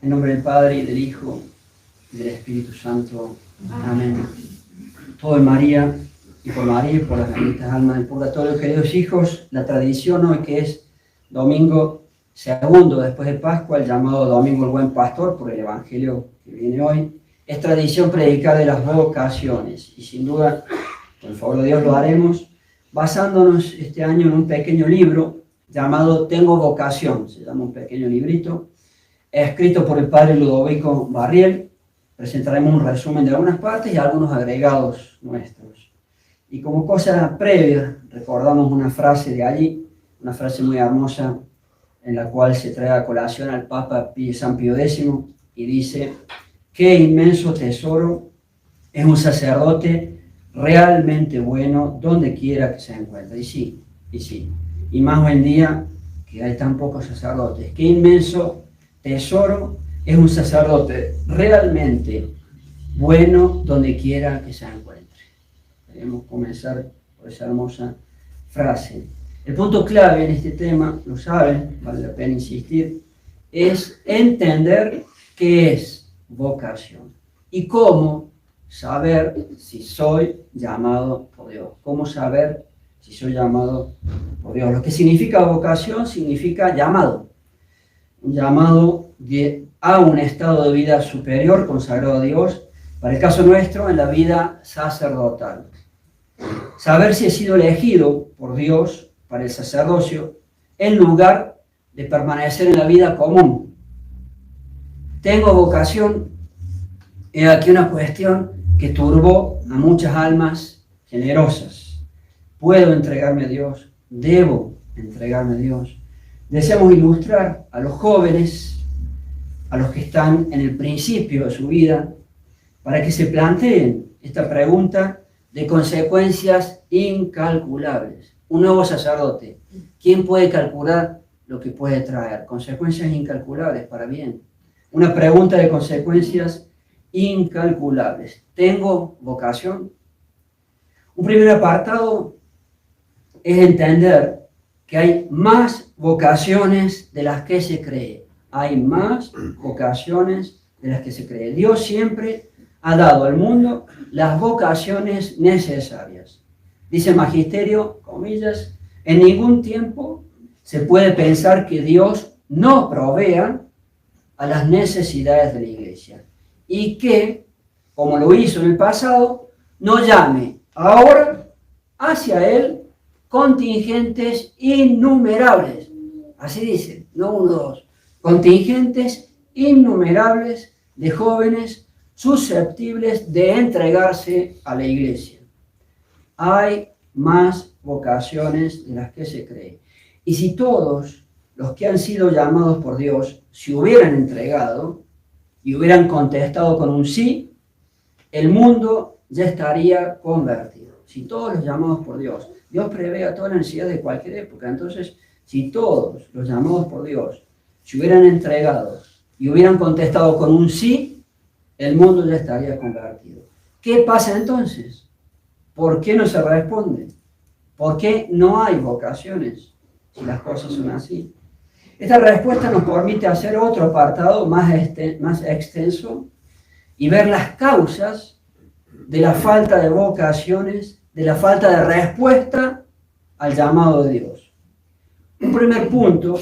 En nombre del Padre, y del Hijo, y del Espíritu Santo. Amén. Todo en María, y por María, y por las benditas almas del purgatorio. Queridos hijos, la tradición hoy, que es domingo segundo después de Pascua, el llamado Domingo del Buen Pastor, por el Evangelio que viene hoy, es tradición predicar de las vocaciones. Y sin duda, por el favor de Dios, lo haremos basándonos este año en un pequeño libro llamado Tengo Vocación. Se llama un pequeño librito, escrito por el padre Ludovico Barriel. Presentaremos un resumen de algunas partes y algunos agregados nuestros. Y como cosa previa, recordamos una frase de allí, una frase muy hermosa, en la cual se trae a colación al Papa San Pío X, y dice: qué inmenso tesoro es un sacerdote realmente bueno donde quiera que se encuentre. Y sí, y más hoy en día que hay tan pocos sacerdotes. Qué inmenso tesoro es un sacerdote realmente bueno donde quiera que se encuentre. Queremos comenzar por esa hermosa frase. El punto clave en este tema, lo saben, vale la pena insistir, es entender qué es vocación y cómo saber si soy llamado por Dios. Cómo saber si soy llamado por Dios. Lo que significa vocación significa llamado. Un llamado a un estado de vida superior, consagrado a Dios, para el caso nuestro, en la vida sacerdotal. Saber si he sido elegido por Dios para el sacerdocio en lugar de permanecer en la vida común. Tengo vocación, es aquí una cuestión que turbó a muchas almas generosas. ¿Puedo entregarme a Dios? ¿Debo entregarme a Dios? Deseamos ilustrar a los jóvenes, a los que están en el principio de su vida, para que se planteen esta pregunta de consecuencias incalculables. Un nuevo sacerdote, ¿quién puede calcular lo que puede traer? Consecuencias incalculables para bien. Una pregunta de consecuencias incalculables. ¿Tengo vocación? Un primer apartado es entender que hay más vocaciones de las que se cree. Hay más vocaciones de las que se cree. Dios siempre ha dado al mundo las vocaciones necesarias. Dice el Magisterio, comillas, en ningún tiempo se puede pensar que Dios no provea a las necesidades de la Iglesia y que, como lo hizo en el pasado, no llame ahora hacia Él contingentes innumerables. Así dice, no uno, dos. Contingentes innumerables de jóvenes susceptibles de entregarse a la Iglesia. Hay más vocaciones de las que se cree. Y si todos los que han sido llamados por Dios se hubieran entregado y hubieran contestado con un sí, el mundo ya estaría convertido. Si todos los llamados por Dios, Dios prevé a toda la necesidad de cualquier época. Entonces, si todos los llamados por Dios se hubieran entregado y hubieran contestado con un sí, el mundo ya estaría convertido. ¿Qué pasa entonces? ¿Por qué no se responde? ¿Por qué no hay vocaciones si las cosas son así? Esta respuesta nos permite hacer otro apartado más extenso y ver las causas de la falta de vocaciones, de la falta de respuesta al llamado de Dios. Un primer punto,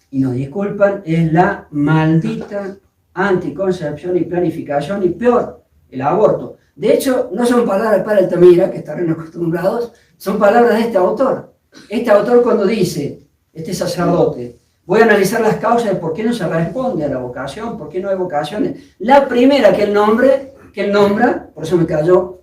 y nos disculpan, es la maldita anticoncepción y planificación, y peor, el aborto. De hecho, no son palabras para Altamira, que estarán acostumbrados, son palabras de este autor. Este autor, cuando dice, este sacerdote, voy a analizar las causas de por qué no se responde a la vocación, por qué no hay vocaciones. La primera que él nombra, por eso me cayó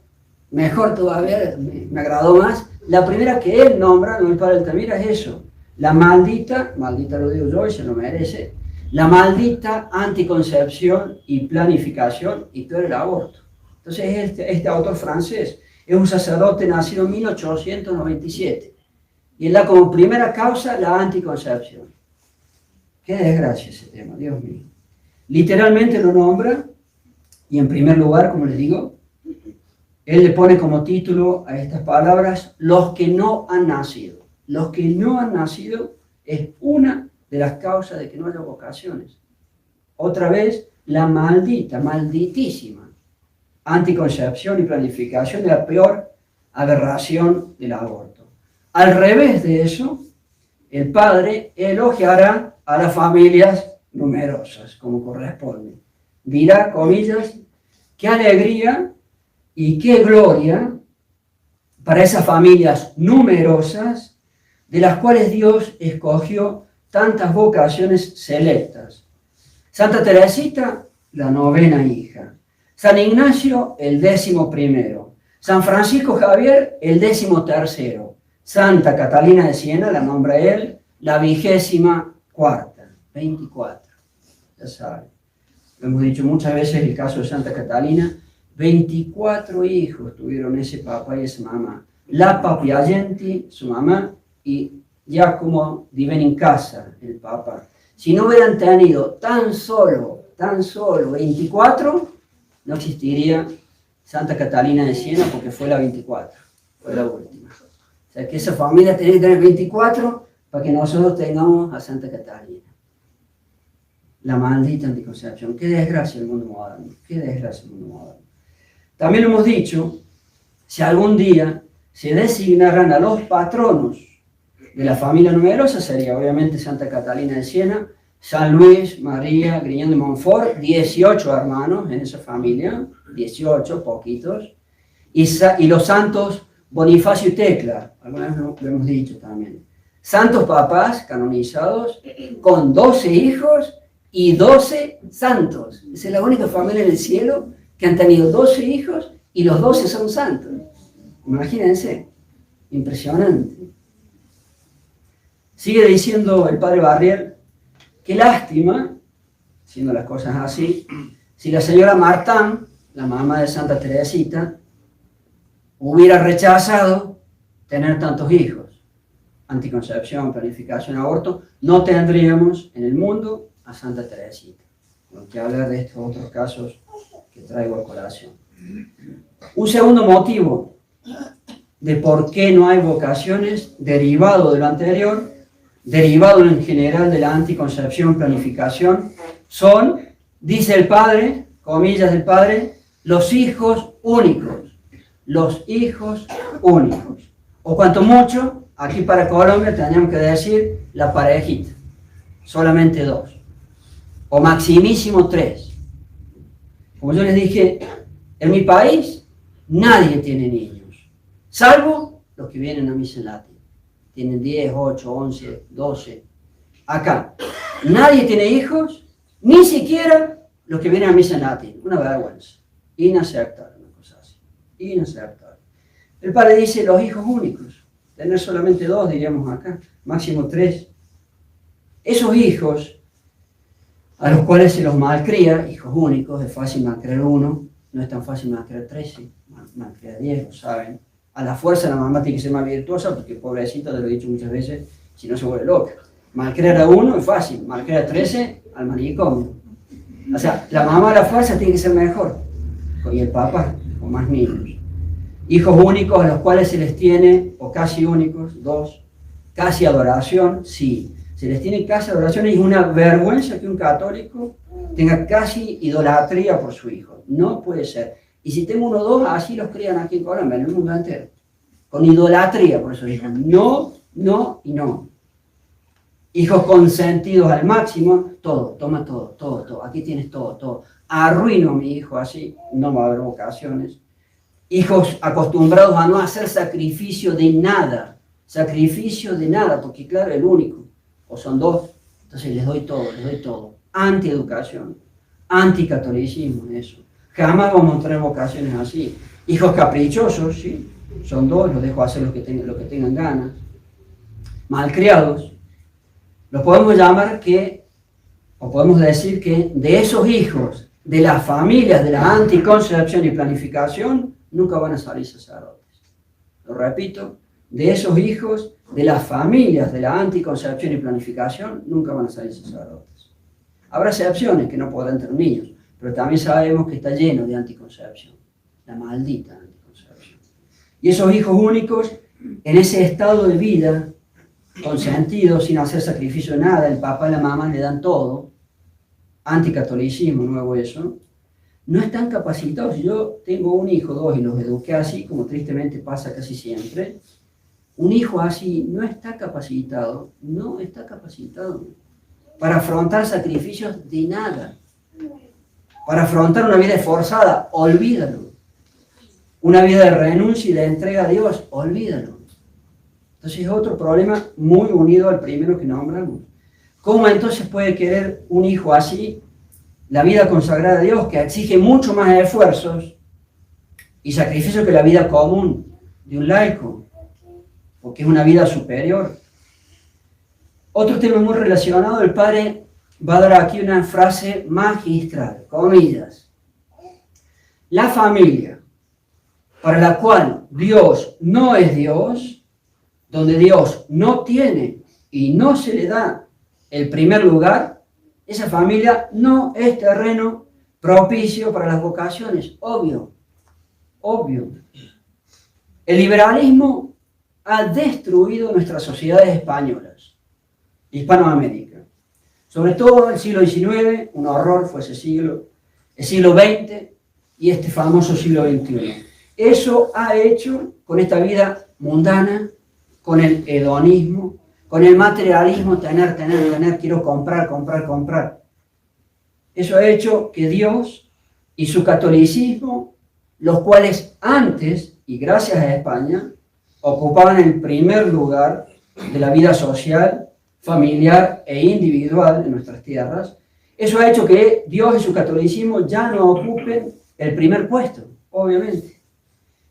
mejor todavía, me agradó más, la primera que él nombra, no el padre Altamira, es eso. La maldita lo digo yo y se lo merece, la maldita anticoncepción y planificación, y peor el aborto. Entonces este autor francés es un sacerdote nacido en 1897 y él da como primera causa la anticoncepción. Qué desgracia ese tema, Dios mío. Literalmente lo nombra y en primer lugar, como les digo, él le pone como título a estas palabras, los que no han nacido. Los que no han nacido es una de las causas de que no haya vocaciones. otra vez, la maldita, malditísima anticoncepción y planificación de la peor aberración del aborto. Al revés de eso, el Padre elogiará a las familias numerosas, como corresponde. Dirá, comillas, qué alegría y qué gloria para esas familias numerosas de las cuales Dios escogió tantas vocaciones selectas. Santa Teresita, la 9ª hija. San Ignacio, el 11º. San Francisco Javier, el 13º. Santa Catalina de Siena, la nombra él, la 24ª. 24, ya saben. Lo hemos dicho muchas veces el caso de Santa Catalina. 24 hijos tuvieron ese papá y esa mamá. La Papiagenti, su mamá, y Giacomo di Benincasa, el papá. Si no hubieran tenido tan solo 24, no existiría Santa Catalina de Siena porque fue la 24, fue la última. O sea que esa familia tenía que tener 24 para que nosotros tengamos a Santa Catalina. La maldita anticoncepción. Qué desgracia el mundo moderno, qué desgracia el mundo moderno. También hemos dicho, si algún día se designaran a los patronos de la familia numerosa, sería obviamente Santa Catalina de Siena, San Luis, María, Griñón de Montfort, 18 hermanos en esa familia, 18, poquitos, y los santos Bonifacio y Tecla, alguna vez lo hemos dicho también. Santos papás canonizados con 12 hijos y 12 santos. Esa es la única familia en el cielo que han tenido 12 hijos y los 12 son santos. Imagínense, impresionante. Sigue diciendo el padre Barriel, qué lástima, siendo las cosas así, si la señora Martán, la mamá de Santa Teresita, hubiera rechazado tener tantos hijos. Anticoncepción, planificación, aborto, no tendríamos en el mundo a Santa Teresita. Tengo que hablar de estos otros casos que traigo a colación. Un segundo motivo de por qué no hay vocaciones, derivado de lo anterior, derivado en general de la anticoncepción, planificación, son, dice el Padre, comillas del Padre, los hijos únicos. Los hijos únicos. O cuanto mucho, aquí para Colombia tendríamos que decir la parejita. Solamente 2. O maximísimo 3. Como yo les dije, en mi país nadie tiene niños, salvo los que vienen a misa en latín. Tienen 10, 8, 11, 12. Acá, nadie tiene hijos, ni siquiera los que vienen a misa en latín. Una vergüenza. Inaceptable, una cosa así. Inaceptable. El Padre dice los hijos únicos. Tener solamente 2, diríamos acá. Máximo 3. Esos hijos a los cuales se los malcría, hijos únicos, es fácil malcriar 1, no es tan fácil malcriar 13, malcriar 10, lo saben. A la fuerza la mamá tiene que ser más virtuosa porque pobrecita, te lo he dicho muchas veces, si no se vuelve loca. Malcriar a 1 es fácil, malcriar a 13 al manicomio. O sea, la mamá a la fuerza tiene que ser mejor, y el papá, con más niños. Hijos únicos a los cuales se les tiene, o casi únicos, 2, casi adoración, sí. Se les tiene casi adoración y es una vergüenza que un católico tenga casi idolatría por su hijo. No puede ser. Y si tengo 1 o 2, así los crían aquí en Colombia, en el mundo entero. Con idolatría por esos hijos. No, no y no. Hijos consentidos al máximo, todo, toma todo, todo, todo. Aquí tienes todo, todo. Arruino a mi hijo así, no va a haber vocaciones. Hijos acostumbrados a no hacer sacrificio de nada. Sacrificio de nada, porque claro, el único. O son 2, entonces les doy todo, les doy todo. Antieducación, anticatolicismo, eso. Jamás vamos a tener vocaciones así. Hijos caprichosos, ¿sí? Son 2, los dejo hacer lo que tengan ganas. Malcriados. Los podemos llamar o podemos decir que de esos hijos, de las familias de la anticoncepción y planificación, nunca van a salir sacerdotes. Lo repito, de esos hijos, de las familias de la anticoncepción y planificación, nunca van a salir sacerdotes. Habrá excepciones que no podrán tener niños, pero también sabemos que está lleno de anticoncepción, la maldita anticoncepción. Y esos hijos únicos, en ese estado de vida, consentidos, sin hacer sacrificio de nada, el papá y la mamá le dan todo, anticatolicismo, nuevo eso, no están capacitados. Si yo tengo un hijo, dos, y los eduqué así, como tristemente pasa casi siempre, un hijo así no está capacitado para afrontar sacrificios de nada, para afrontar una vida esforzada, olvídalo. Una vida de renuncia y de entrega a Dios, olvídalo. Entonces es otro problema muy unido al primero que nombramos. ¿Cómo entonces puede querer un hijo así la vida consagrada a Dios, que exige mucho más esfuerzos y sacrificios que la vida común de un laico? Porque es una vida superior. Otro tema muy relacionado, el padre va a dar aquí una frase magistral, comillas. La familia para la cual Dios no es Dios, donde Dios no tiene y no se le da el primer lugar, esa familia no es terreno propicio para las vocaciones, obvio. El liberalismo ha destruido nuestras sociedades españolas, Hispanoamérica. Sobre todo el siglo XIX, un horror fue ese siglo, el siglo XX y este famoso siglo XXI. Eso ha hecho con esta vida mundana, con el hedonismo, con el materialismo, tener, quiero comprar. Eso ha hecho que Dios y su catolicismo, los cuales antes, y gracias a España, ocupaban el primer lugar de la vida social, familiar e individual en nuestras tierras, eso ha hecho que Dios y su catolicismo ya no ocupen el primer puesto, obviamente,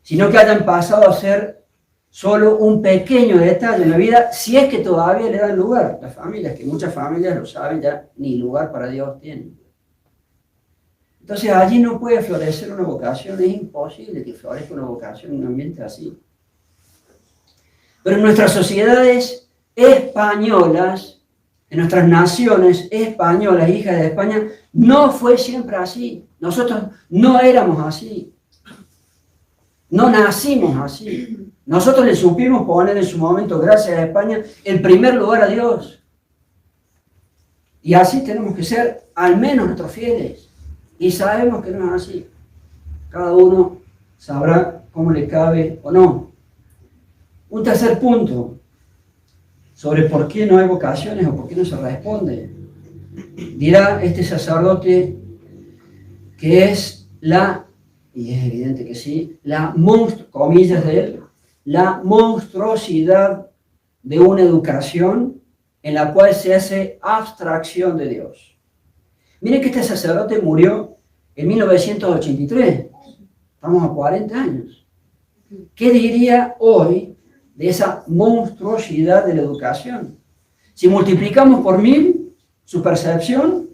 sino que hayan pasado a ser solo un pequeño detalle en la vida, si es que todavía le dan lugar. Las familias, que muchas familias lo saben, ya ni lugar para Dios tienen. Entonces allí no puede florecer una vocación, es imposible que florezca una vocación en un ambiente así. Pero en nuestras sociedades españolas, en nuestras naciones españolas, hijas de España, no fue siempre así. Nosotros no éramos así. No nacimos así. Nosotros le supimos poner en su momento, gracias a España, el primer lugar a Dios. Y así tenemos que ser, al menos nuestros fieles. Y sabemos que no es así. Cada uno sabrá cómo le cabe o no. Un tercer punto sobre por qué no hay vocaciones o por qué no se responde. Dirá este sacerdote que es y es evidente que sí, comillas de él, la monstruosidad de una educación en la cual se hace abstracción de Dios. Miren que este sacerdote murió en 1983, estamos a 40 años. ¿Qué diría hoy de esa monstruosidad de la educación? Si multiplicamos por 1000 su percepción,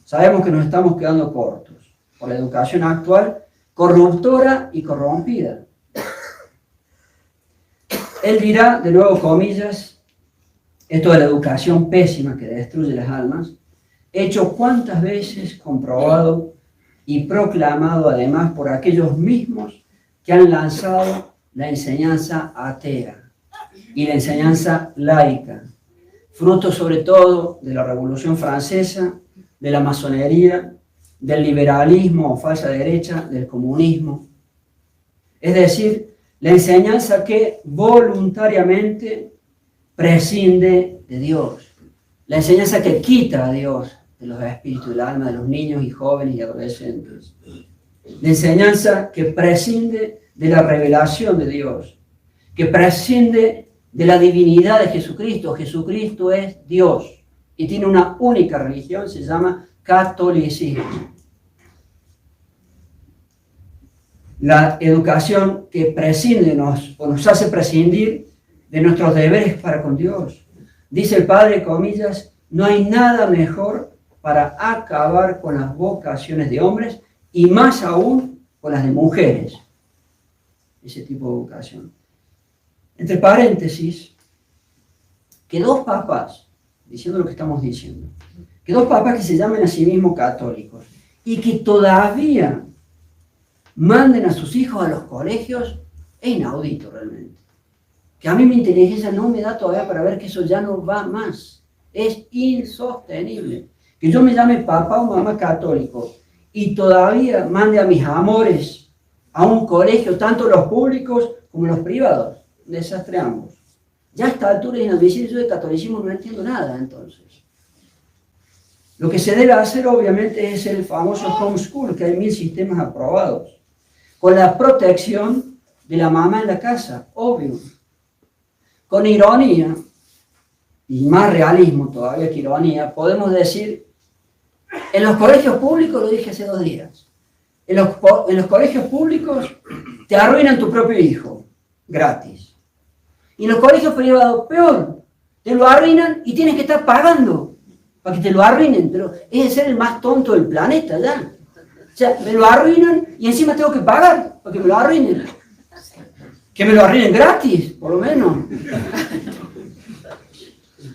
sabemos que nos estamos quedando cortos por la educación actual, corruptora y corrompida. Él dirá, de nuevo comillas, esto de la educación pésima que destruye las almas, hecho cuántas veces comprobado y proclamado además por aquellos mismos que han lanzado la enseñanza atea y la enseñanza laica, fruto sobre todo de la Revolución Francesa, de la masonería, del liberalismo o falsa derecha, del comunismo. Es decir, la enseñanza que voluntariamente prescinde de Dios, la enseñanza que quita a Dios de los espíritus del alma de los niños y jóvenes y adolescentes, la enseñanza que prescinde de la revelación de Dios, que prescinde de la divinidad de Jesucristo. Jesucristo es Dios y tiene una única religión, se llama catolicismo. La educación que prescinde nos hace prescindir de nuestros deberes para con Dios. Dice el padre, comillas, no hay nada mejor para acabar con las vocaciones de hombres y más aún con las de mujeres. Ese tipo de vocación. Entre paréntesis, que dos papas, diciendo lo que estamos diciendo, que dos papas que se llamen a sí mismos católicos y que todavía manden a sus hijos a los colegios, es inaudito realmente. Que a mí mi inteligencia no me da todavía para ver que eso ya no va más. Es insostenible. que yo me llame papá o mamá católico y todavía mande a mis amores a un colegio, tanto los públicos como los privados. Un desastre ambos. Ya a esta altura es inadmisible, yo de catolicismo no entiendo nada entonces. Lo que se debe hacer obviamente es el famoso homeschool, que hay 1000 sistemas aprobados, con la protección de la mamá en la casa, obvio. Con ironía, y más realismo todavía que ironía, podemos decir, en los colegios públicos, lo dije hace 2 días, en los colegios públicos te arruinan tu propio hijo, gratis. Y en los colegios privados, peor, te lo arruinan y tienes que estar pagando para que te lo arruinen, pero es de ser el más tonto del planeta, ¿ya? O sea, me lo arruinan y encima tengo que pagar para que me lo arruinen. Que me lo arruinen gratis, por lo menos.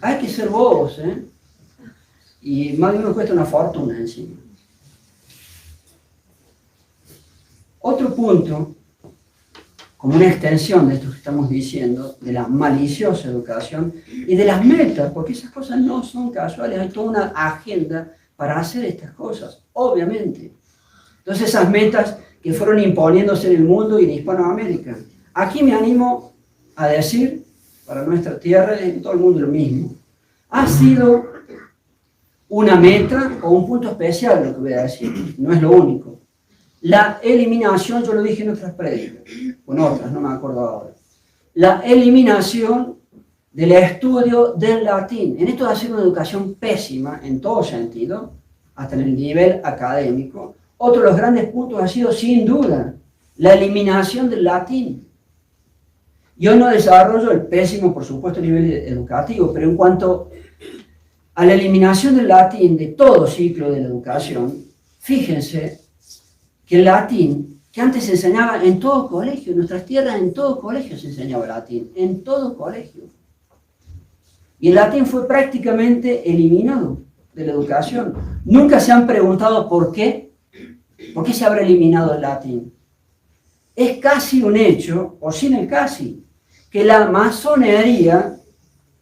Hay que ser bobos, ¿eh? Y más de uno cuesta una fortuna encima. Otro punto, como una extensión de esto que estamos diciendo, de la maliciosa educación y de las metas, porque esas cosas no son casuales, hay toda una agenda para hacer estas cosas, obviamente. Entonces esas metas que fueron imponiéndose en el mundo y en Hispanoamérica. Aquí me animo a decir, para nuestra tierra y en todo el mundo lo mismo, ha sido una meta o un punto especial lo que voy a decir, no es lo único. La eliminación, yo lo dije en otras prédicas, con otras, no me acuerdo ahora. La eliminación del estudio del latín. En esto de hacer una educación pésima en todo sentido, hasta en el nivel académico, otro de los grandes puntos ha sido sin duda la eliminación del latín. Yo no desarrollo el pésimo, por supuesto, nivel educativo, pero en cuanto a la eliminación del latín de todo ciclo de la educación, fíjense que el latín, que antes se enseñaba en todo colegio, en nuestras tierras en todo colegio se enseñaba latín, en todo colegio. Y el latín fue prácticamente eliminado de la educación. Nunca se han preguntado por qué se habrá eliminado el latín. Es casi un hecho, o sin el casi, que la masonería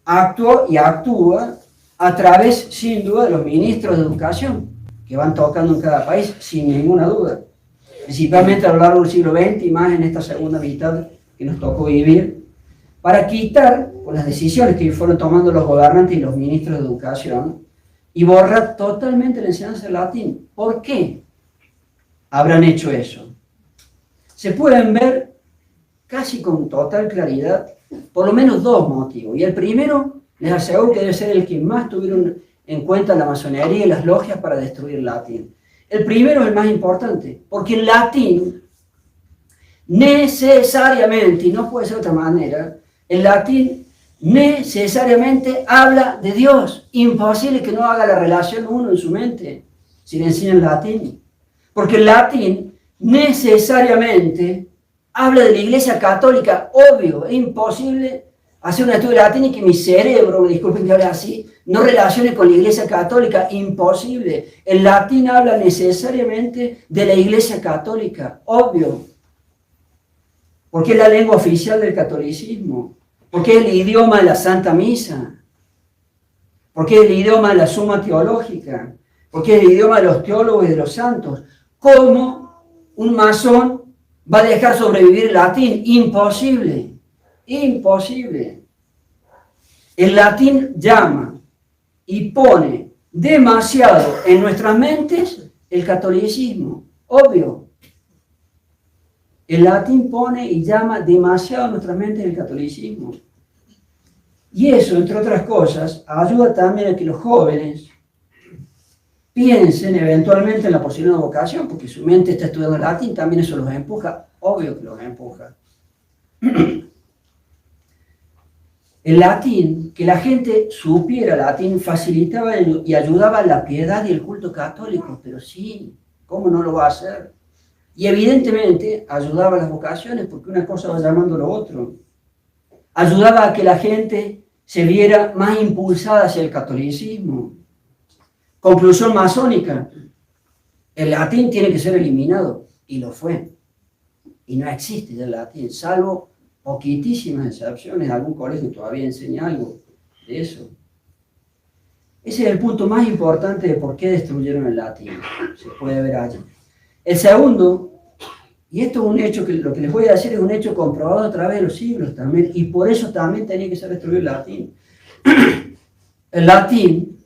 actuó y actúa a través, sin duda, de los ministros de educación, que van tocando en cada país, sin ninguna duda. Principalmente a lo largo del siglo XX y más en esta segunda mitad que nos tocó vivir, para quitar, con las decisiones que fueron tomando los gobernantes y los ministros de educación, y borrar totalmente la enseñanza del latín. ¿Por qué habrán hecho eso? Se pueden ver casi con total claridad por lo menos 2 motivos. Y el primero, les aseguro que debe ser el que más tuvieron en cuenta la masonería y las logias para destruir el latín. El primero es el más importante, porque el latín necesariamente, y no puede ser de otra manera, el latín necesariamente habla de Dios. Imposible que no haga la relación uno en su mente si le enseñan latín. Porque el latín necesariamente habla de la Iglesia Católica, obvio, es imposible hacer un estudio de latín y que mi cerebro, disculpen que hable así, no relacione con la Iglesia Católica, imposible. El latín habla necesariamente de la Iglesia Católica, obvio, porque es la lengua oficial del catolicismo, porque es el idioma de la Santa Misa, porque es el idioma de la Suma Teológica, porque es el idioma de los teólogos y de los santos. ¿Cómo un masón va a dejar sobrevivir el latín? Imposible, imposible. El latín llama y pone demasiado en nuestras mentes el catolicismo, obvio. El latín pone y llama demasiado en nuestras mentes el catolicismo. Y eso, entre otras cosas, ayuda también a que los jóvenes piensen eventualmente en la posibilidad de vocación, porque su mente está estudiando latín, también eso los empuja, obvio que los empuja. El latín, que la gente supiera latín, facilitaba y ayudaba a la piedad y el culto católico, pero sí, ¿cómo no lo va a hacer? Y evidentemente ayudaba a las vocaciones, porque una cosa va llamando a lo otro. Ayudaba a que la gente se viera más impulsada hacia el catolicismo. Conclusión masónica, el latín tiene que ser eliminado, y lo fue. Y no existe ya el latín, salvo poquitísimas excepciones. Algún colegio todavía enseña algo de eso. Ese es el punto más importante de por qué destruyeron el latín. Se puede ver allí. El segundo, y esto es un hecho que lo que les voy a decir es un hecho comprobado a través de los siglos también, y por eso también tenía que ser destruido el latín. El latín,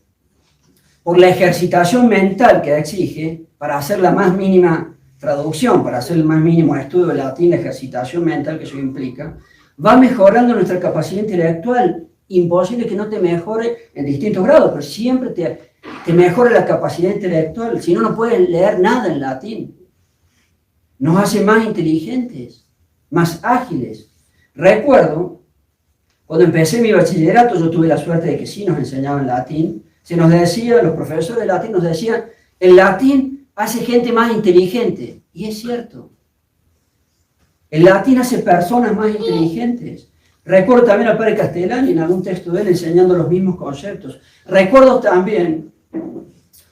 por la ejercitación mental que exige, para hacer la más mínima traducción, para hacer el más mínimo estudio del latín, la ejercitación mental que eso implica, va mejorando nuestra capacidad intelectual. Imposible que no te mejore en distintos grados, pero siempre te mejora la capacidad intelectual. Si no, no puedes leer nada en latín. Nos hace más inteligentes, más ágiles. Recuerdo, cuando empecé mi bachillerato, yo tuve la suerte de que sí nos enseñaban latín. Se nos decía, los profesores de latín nos decían, el latín hace gente más inteligente. Y es cierto. El latín hace personas más inteligentes. Recuerdo también al padre Castellani en algún texto de él enseñando los mismos conceptos. Recuerdo también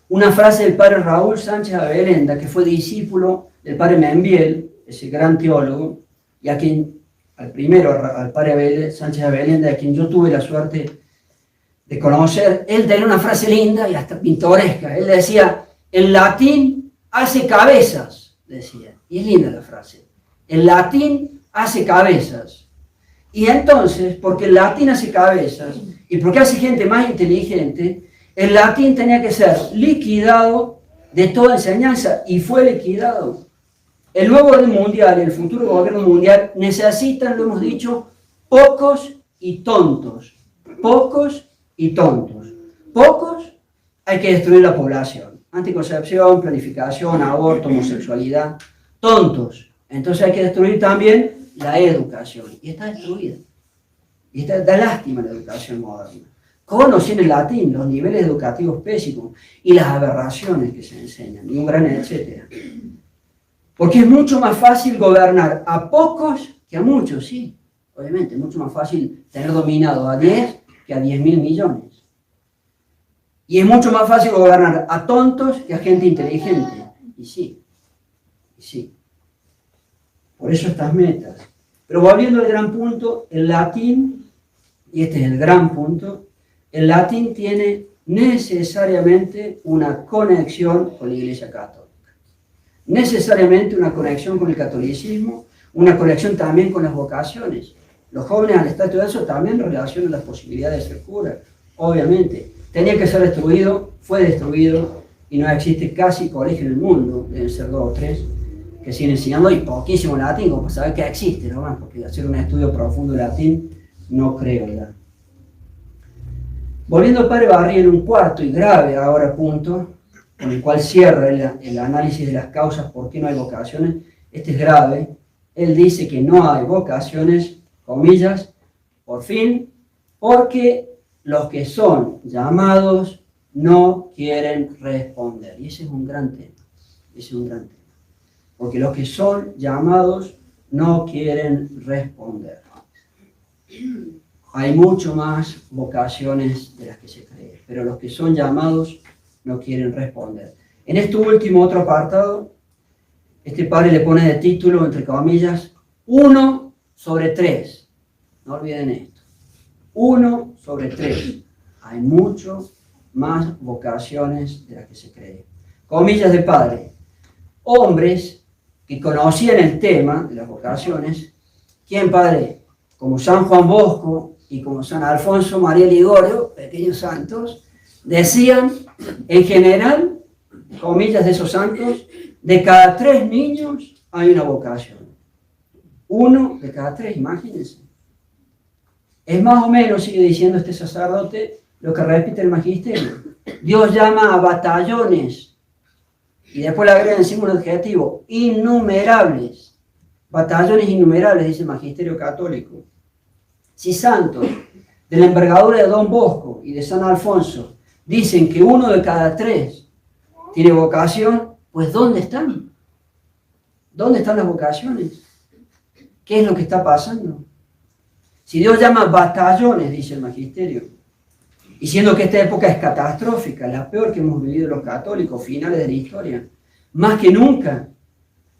una frase del padre Raúl Sánchez Abelenda, que fue discípulo del padre Membiel, ese gran teólogo, y a quien, al padre Sánchez Abelenda, a quien yo tuve la suerte de conocer. Él tenía una frase linda y hasta pintoresca. Él decía, el latín hace cabezas, decía. Y es linda la frase. El latín hace cabezas. Y entonces, porque el latín hace cabezas y porque hace gente más inteligente, el latín tenía que ser liquidado de toda enseñanza y fue liquidado. El nuevo orden mundial, el futuro gobierno mundial necesitan, lo hemos dicho, pocos y tontos. Pocos y tontos. Pocos, hay que destruir la población. Anticoncepción, planificación, aborto, homosexualidad. Tontos. Entonces hay que destruir también la educación, y está destruida. Y da lástima la educación moderna. Conocen el latín, los niveles educativos pésimos y las aberraciones que se enseñan, y un gran etcétera. Porque es mucho más fácil gobernar a pocos que a muchos, sí. Obviamente, es mucho más fácil tener dominado a 10 que a 10.000 millones. Y es mucho más fácil gobernar a tontos que a gente inteligente. Y sí, y sí. Por eso estas metas. Pero volviendo al gran punto, el latín, y este es el gran punto, el latín tiene necesariamente una conexión con la Iglesia Católica. Necesariamente una conexión con el catolicismo, una conexión también con las vocaciones. Los jóvenes al estar estudiando eso también relacionan las posibilidades de ser cura, obviamente. Tenía que ser destruido, fue destruido, y no existe casi colegio en el mundo, deben ser 2 o 3, que siguen enseñando, y poquísimo latín, como para saber que existe, nomás, porque hacer un estudio profundo de latín, no creo ya. Volviendo al padre Barriel, un cuarto y grave ahora punto, con el cual cierra el análisis de las causas por qué no hay vocaciones, este es grave. Él dice que no hay vocaciones, comillas, por fin, porque los que son llamados no quieren responder. Y ese es un gran tema, ese es un gran tema. Porque los que son llamados no quieren responder. Hay mucho más vocaciones de las que se cree, pero los que son llamados no quieren responder. En este último otro apartado, este padre le pone de título, entre comillas, 1 sobre 3. No olviden esto. 1 sobre 3. Hay mucho más vocaciones de las que se cree. Comillas de padre. Hombres que conocían el tema de las vocaciones, ¿quién, padre? Como San Juan Bosco y como San Alfonso María Ligorio, pequeños santos, decían, en general, comillas de esos santos, de cada 3 niños hay una vocación. 1 de cada 3, imagínense. Es más o menos, sigue diciendo este sacerdote, lo que repite el magisterio. Dios llama a batallones, y después le agrega encima un adjetivo, innumerables. Batallones innumerables, dice el magisterio católico. Si santos de la envergadura de Don Bosco y de San Alfonso dicen que 1 de cada 3 tiene vocación, pues ¿dónde están? ¿Dónde están las vocaciones? ¿Qué es lo que está pasando? Si Dios llama batallones, dice el magisterio, y siendo que esta época es catastrófica, la peor que hemos vivido los católicos, finales de la historia, más que nunca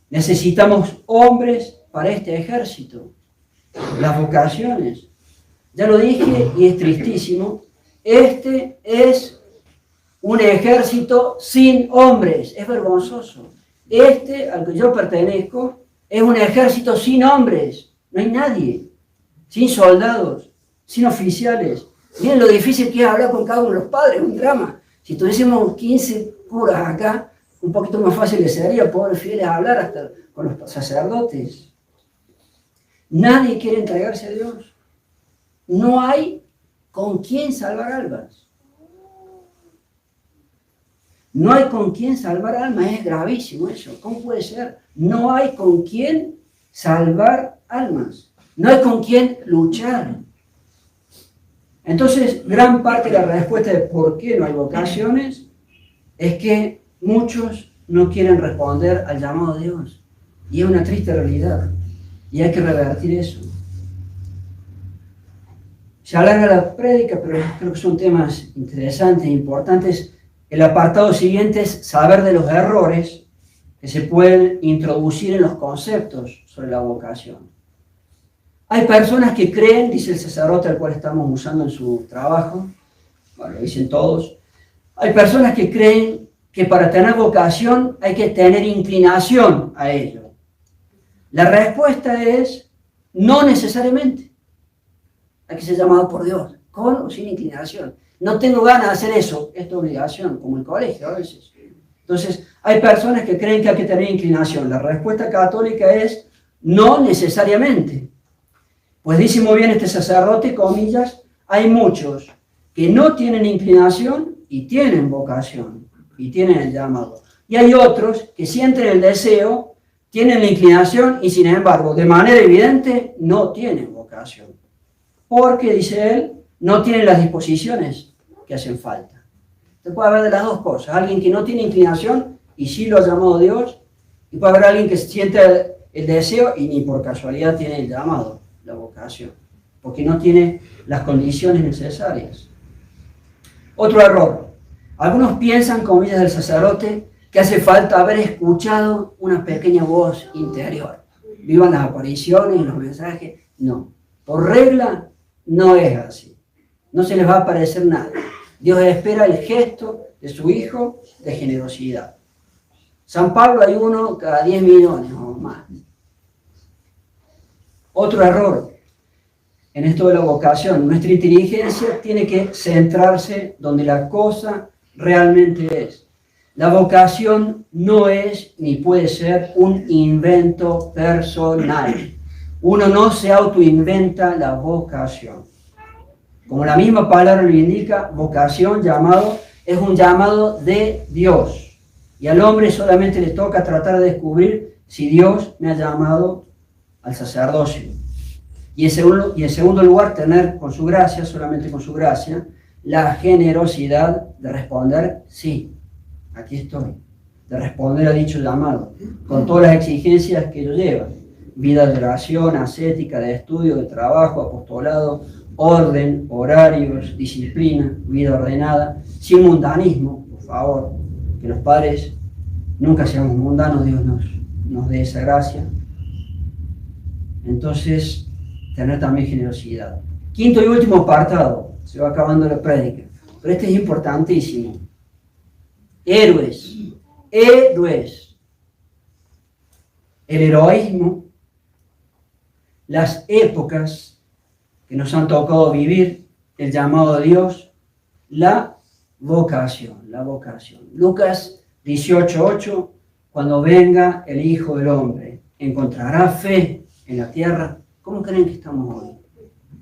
necesitamos hombres para este ejército. Las vocaciones. Ya lo dije y es tristísimo, este es un ejército sin hombres. Es vergonzoso. Al que yo pertenezco, es un ejército sin hombres. No hay nadie. Sin soldados, sin oficiales. Miren lo difícil que es hablar con cada uno de los padres, un drama. Si tuviésemos 15 curas acá, un poquito más fácil le sería poder fieles a hablar hasta con los sacerdotes. Nadie quiere entregarse a Dios. No hay con quién salvar almas. No hay con quién salvar almas, es gravísimo eso. ¿Cómo puede ser? No hay con quién salvar almas. No hay con quién luchar. Entonces, gran parte de la respuesta de por qué no hay vocaciones es que muchos no quieren responder al llamado de Dios. Y es una triste realidad. Y hay que revertir eso. Se alarga la prédica, pero creo que son temas interesantes e importantes. El apartado siguiente es saber de los errores que se pueden introducir en los conceptos sobre la vocación. Hay personas que creen, dice el sacerdote al cual estamos usando en su trabajo, bueno, lo dicen todos, hay personas que creen que para tener vocación hay que tener inclinación a ello. La respuesta es no necesariamente. Hay que ser llamado por Dios, con o sin inclinación. No tengo ganas de hacer eso, es tu obligación, como el colegio a veces. Entonces, hay personas que creen que hay que tener inclinación. La respuesta católica es no necesariamente. Pues dice muy bien este sacerdote, comillas, hay muchos que no tienen inclinación y tienen vocación, y tienen el llamado. Y hay otros que sienten el deseo, tienen la inclinación y sin embargo, de manera evidente, no tienen vocación. Porque, dice él, no tienen las disposiciones que hacen falta. Se puede haber de las dos cosas. Alguien que no tiene inclinación y sí lo ha llamado Dios, y puede haber alguien que siente el deseo y ni por casualidad tiene el llamado, la vocación, porque no tiene las condiciones necesarias. Otro error. Algunos piensan, comillas del sacerdote, que hace falta haber escuchado una pequeña voz interior. Vivan las apariciones, los mensajes. No. Por regla, no es así. No se les va a aparecer nada. Dios espera el gesto de su Hijo de generosidad. San Pablo hay uno cada 10 millones o más. Otro error en esto de la vocación. Nuestra inteligencia tiene que centrarse donde la cosa realmente es. La vocación no es ni puede ser un invento personal. Uno no se autoinventa la vocación. Como la misma palabra lo indica, vocación, llamado, es un llamado de Dios. Y al hombre solamente le toca tratar de descubrir si Dios me ha llamado al sacerdocio. Y en segundo lugar, tener con su gracia, solamente con su gracia, la generosidad de responder, sí, aquí estoy. De responder a dicho llamado, con todas las exigencias que ello lleva. Vida de oración, ascética, de estudio, de trabajo, apostolado, orden, horarios, disciplina, vida ordenada, sin mundanismo, por favor, que los padres nunca seamos mundanos, Dios nos dé esa gracia. Entonces, tener también generosidad. Quinto y último apartado, se va acabando la prédica, pero este es importantísimo. Héroes. El heroísmo, las épocas que nos han tocado vivir, el llamado de Dios, la vocación. Lucas 18:8, cuando venga el Hijo del Hombre, ¿encontrará fe en la tierra? ¿Cómo creen que estamos hoy?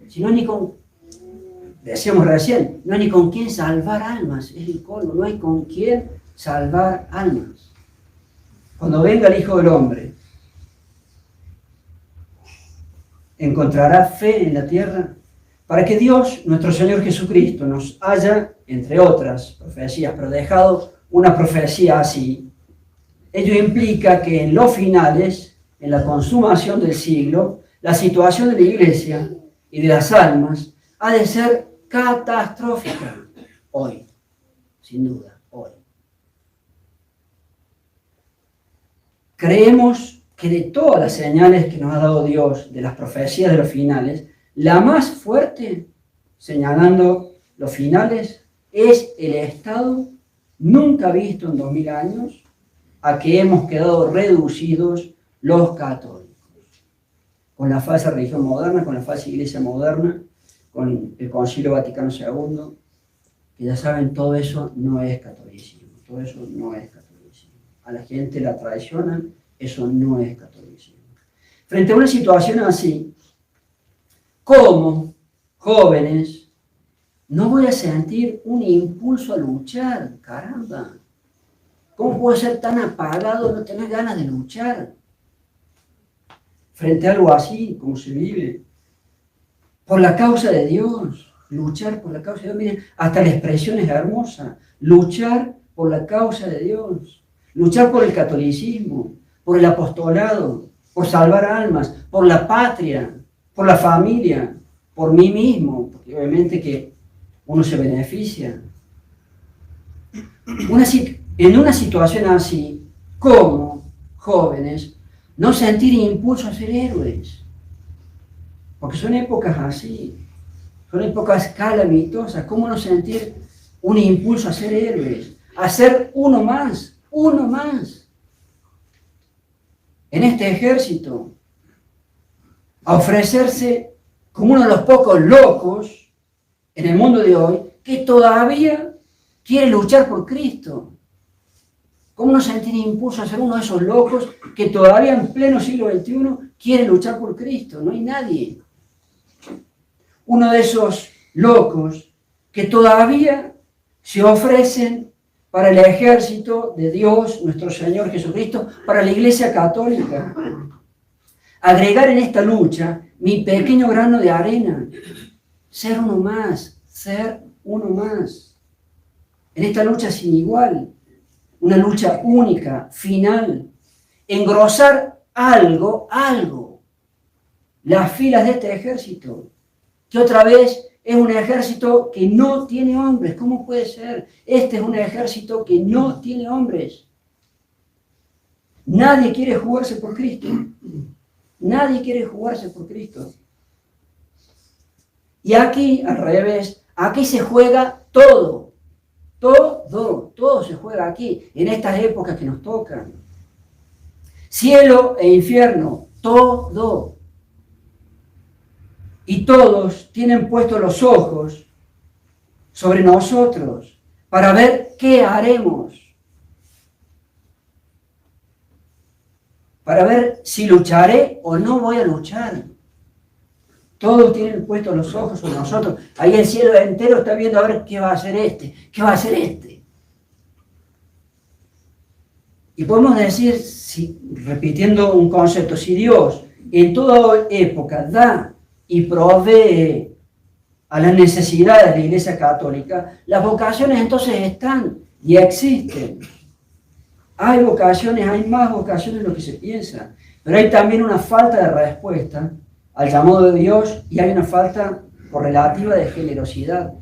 Si no hay ni con, decíamos recién, no hay ni con quién salvar almas, es el colmo, no hay con quién salvar almas. Cuando venga el Hijo del Hombre, ¿encontrará fe en la tierra? Para que Dios, nuestro Señor Jesucristo, nos haya, entre otras profecías, pero dejado una profecía así, ello implica que en los finales, en la consumación del siglo, la situación de la Iglesia y de las almas ha de ser catastrófica hoy, sin duda, hoy. Creemos que de todas las señales que nos ha dado Dios, de las profecías de los finales, la más fuerte, señalando los finales, es el estado nunca visto en 2000 años a que hemos quedado reducidos los católicos. Con la falsa religión moderna, con la falsa iglesia moderna, con el Concilio Vaticano II, que ya saben, todo eso no es catolicismo, todo eso no es catolicismo. A la gente la traicionan, eso no es catolicismo. Frente a una situación así, ¿cómo, jóvenes, no voy a sentir un impulso a luchar? Caramba, ¿cómo puedo ser tan apagado, no tener ganas de luchar? Frente a algo así, como se vive, por la causa de Dios, luchar por la causa de Dios. Miren, hasta la expresión es hermosa, luchar por la causa de Dios, luchar por el catolicismo, por el apostolado, por salvar almas, por la patria, por la familia, por mí mismo, porque obviamente que uno se beneficia. En una situación así, ¿cómo, jóvenes, no sentir impulso a ser héroes? Porque son épocas así, son épocas calamitosas. ¿Cómo no sentir un impulso a ser héroes? A ser uno más en este ejército, a ofrecerse como uno de los pocos locos en el mundo de hoy que todavía quiere luchar por Cristo. ¿Cómo no sentir impulso a ser uno de esos locos que todavía en pleno siglo XXI quiere luchar por Cristo? No hay nadie. Uno de esos locos que todavía se ofrecen para el ejército de Dios, nuestro Señor Jesucristo, para la Iglesia Católica. Agregar en esta lucha mi pequeño grano de arena, ser uno más, en esta lucha sin igual, una lucha única, final, engrosar algo, las filas de este ejército, que otra vez es un ejército que no tiene hombres. ¿Cómo puede ser? Este es un ejército que no tiene hombres. Nadie quiere jugarse por Cristo. Nadie quiere jugarse por Cristo. Y aquí, al revés, aquí se juega todo. Todo se juega aquí, en estas épocas que nos tocan. Cielo e infierno, todo. Y todos tienen puestos los ojos sobre nosotros para ver qué haremos. Para ver si lucharé o no voy a luchar. Todos tienen puestos los ojos sobre nosotros. Ahí el cielo entero está viendo a ver qué va a hacer este. Y podemos decir, repitiendo un concepto, si Dios en toda época da y provee a las necesidades de la Iglesia Católica, las vocaciones entonces están y existen. Hay vocaciones, hay más vocaciones de lo que se piensa, pero hay también una falta de respuesta al llamado de Dios y hay una falta correlativa de generosidad.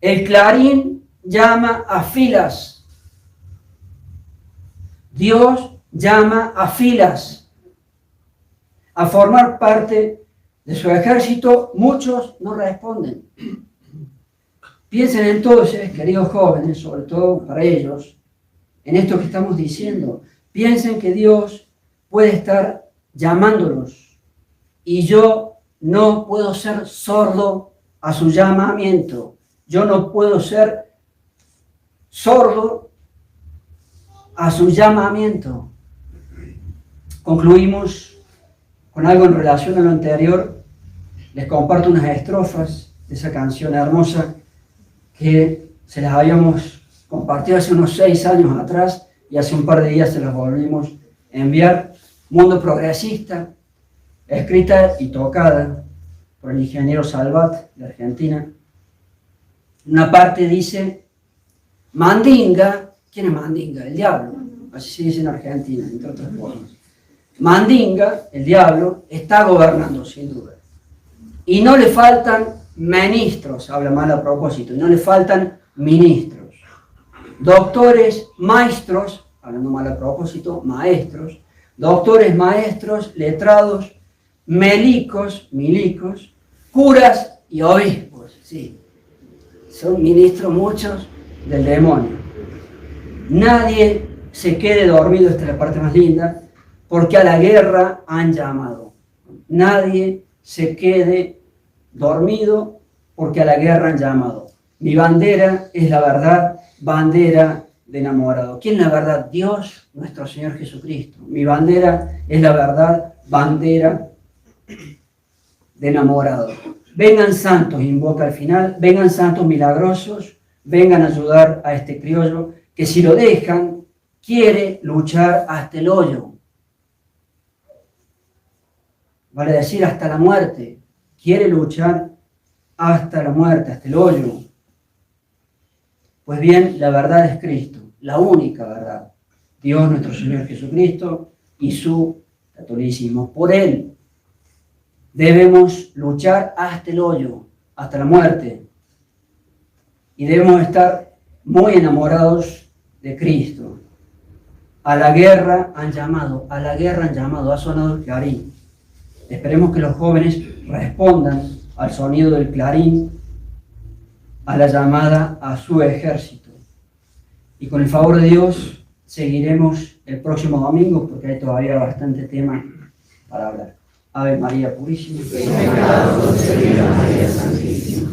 El Clarín llama a filas. Dios llama a filas a formar parte de su ejército. Muchos no responden. Piensen entonces, queridos jóvenes, sobre todo para ellos, en esto que estamos diciendo. Piensen que Dios puede estar llamándolos y yo no puedo ser sordo a su llamamiento. Yo no puedo ser sordo a su llamamiento. Concluimos con algo en relación a lo anterior. Les comparto unas estrofas de esa canción hermosa que se las habíamos compartido hace unos 6 años atrás y hace un par de días se las volvimos a enviar. Mundo Progresista, escrita y tocada por el ingeniero Salvat de Argentina. Una parte dice: Mandinga. ¿Quién es Mandinga? El diablo, así se dice en Argentina, entre otras formas. Mandinga, el diablo, está gobernando sin duda. Y no le faltan ministros, habla mal a propósito, y no le faltan ministros. Doctores, maestros, hablando mal a propósito, maestros, doctores, maestros, letrados, milicos, curas y obispos, sí. Son ministros muchos, del demonio. Nadie se quede dormido, esta es la parte más linda, porque a la guerra han llamado. Nadie se quede dormido porque a la guerra han llamado. Mi bandera es la verdad, bandera de enamorado. ¿Quién es la verdad? Dios, nuestro Señor Jesucristo. Mi bandera es la verdad, bandera de enamorado. Vengan santos, invoca al final, vengan santos milagrosos, vengan a ayudar a este criollo que si lo dejan, quiere luchar hasta el hoyo. Vale decir, hasta la muerte. Quiere luchar hasta la muerte, hasta el hoyo. Pues bien, la verdad es Cristo, la única verdad. Dios nuestro Señor Jesucristo y su catolicismo. Por Él debemos luchar hasta el hoyo, hasta la muerte. Y debemos estar muy enamorados de Cristo. A la guerra han llamado, a la guerra han llamado, ha sonado el clarín. Esperemos que los jóvenes respondan al sonido del clarín, a la llamada a su ejército. Y con el favor de Dios seguiremos el próximo domingo porque hay todavía bastante tema para hablar. Ave María Purísima. Sin pecado concebida María Santísima.